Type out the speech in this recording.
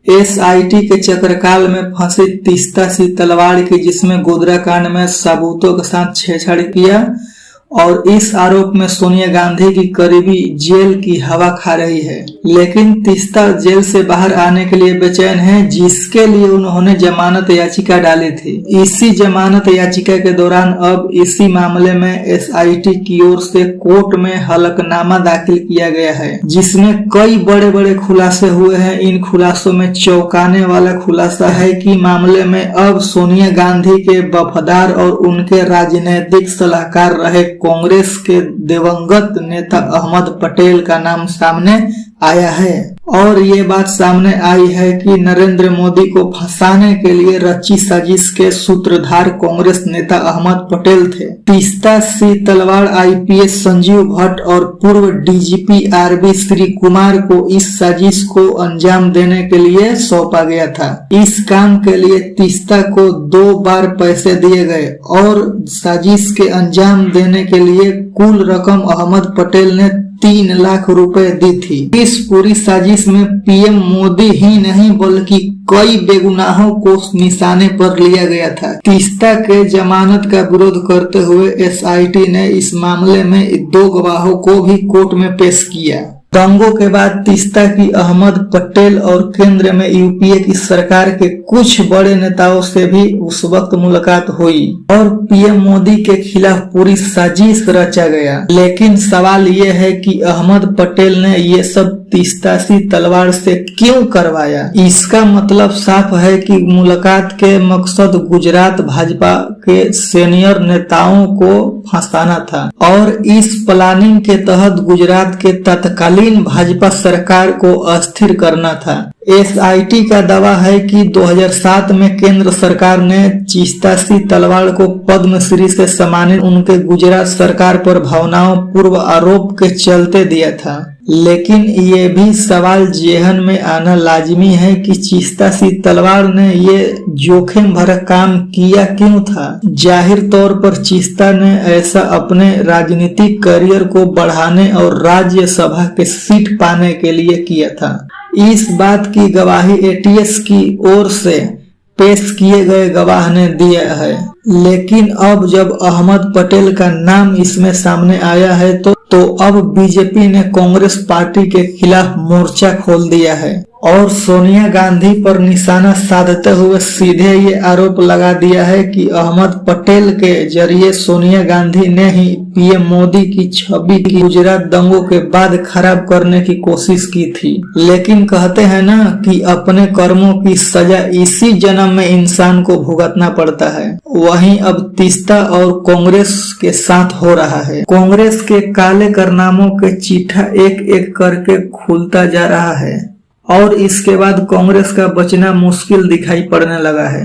SIT के चक्रकाल में फंसी तीस्ता सिंह तलवाड़ की, जिसमें गोधरा कांड में सबूतों के साथ छेड़छाड़ किया और इस आरोप में सोनिया गांधी की करीबी जेल की हवा खा रही है। लेकिन तीस्ता जेल से बाहर आने के लिए बेचैन है, जिसके लिए उन्होंने जमानत याचिका डाली थी। इसी जमानत याचिका के दौरान अब इसी मामले में एसआईटी की ओर से कोर्ट में हलफनामा दाखिल किया गया है, जिसमें कई बड़े बड़े खुलासे हुए हैं। इन खुलासों में चौंकाने वाला खुलासा है कि मामले में अब सोनिया गांधी के वफादार और उनके राजनीतिक सलाहकार रहे कांग्रेस के दिवंगत नेता अहमद पटेल का नाम सामने आया है। और ये बात सामने आई है कि नरेंद्र मोदी को फंसाने के लिए रची साजिश के सूत्रधार कांग्रेस नेता अहमद पटेल थे। तीस्ता सिंह तलवाड़ आईपीएस संजीव भट्ट और पूर्व डीजीपी आरबी श्री कुमार को इस साजिश को अंजाम देने के लिए सौंपा गया था। इस काम के लिए तीस्ता को 2 बार पैसे दिए गए और साजिश के अंजाम देने के लिए कुल रकम अहमद पटेल ने 3 लाख रुपए दी थी। इस पूरी साजिश में पीएम मोदी ही नहीं बल्कि कई बेगुनाहों को निशाने पर लिया गया था। तीस्ता के जमानत का विरोध करते हुए एसआईटी ने इस मामले में 2 गवाहों को भी कोर्ट में पेश किया। दंगों के बाद तीस्ता की अहमद पटेल और केंद्र में यूपीए की सरकार के कुछ बड़े नेताओं से भी उस वक्त मुलाकात हुई और पीएम मोदी के खिलाफ पूरी साजिश रचा गया। लेकिन सवाल ये है कि अहमद पटेल ने ये सब तीस्ता सिंह तलवाड़ से क्यों करवाया? इसका मतलब साफ है कि मुलाकात के मकसद गुजरात भाजपा के सीनियर नेताओं को फंसाना था और इस प्लानिंग के तहत गुजरात के तत्कालीन भाजपा सरकार को अस्थिर करना था। एसआईटी का दावा है कि 2007 में केंद्र सरकार ने तीस्ता सिंह तलवाड़ को पद्मश्री से सम्मानित उनके गुजरात सरकार पर भावनाओं पूर्व आरोप के चलते दिया था। लेकिन ये भी सवाल जेहन में आना लाजमी है कि तीस्ता सिंह तलवाड़ ने ये जोखिम भरा काम किया क्यों था? जाहिर तौर पर तीस्ता ने ऐसा अपने राजनीतिक करियर को बढ़ाने और राज्यसभा के सीट पाने के लिए किया था। इस बात की गवाही एटीएस की ओर से पेश किए गए गवाह ने दिया है। लेकिन अब जब अहमद पटेल का नाम इसमें सामने आया है तो अब बीजेपी ने कांग्रेस पार्टी के खिलाफ मोर्चा खोल दिया है और सोनिया गांधी पर निशाना साधते हुए सीधे ये आरोप लगा दिया है कि अहमद पटेल के जरिए सोनिया गांधी ने ही पीएम मोदी की छवि की गुजरात दंगों के बाद खराब करने की कोशिश की थी। लेकिन कहते हैं ना कि अपने कर्मों की सजा इसी जन्म में इंसान को भुगतना पड़ता है। वहीं अब तीस्ता और कांग्रेस के साथ हो रहा है। कांग्रेस के काले कारनामों के चिट्ठा एक एक करके खुलता जा रहा है और इसके बाद कांग्रेस का बचना मुश्किल दिखाई पड़ने लगा है।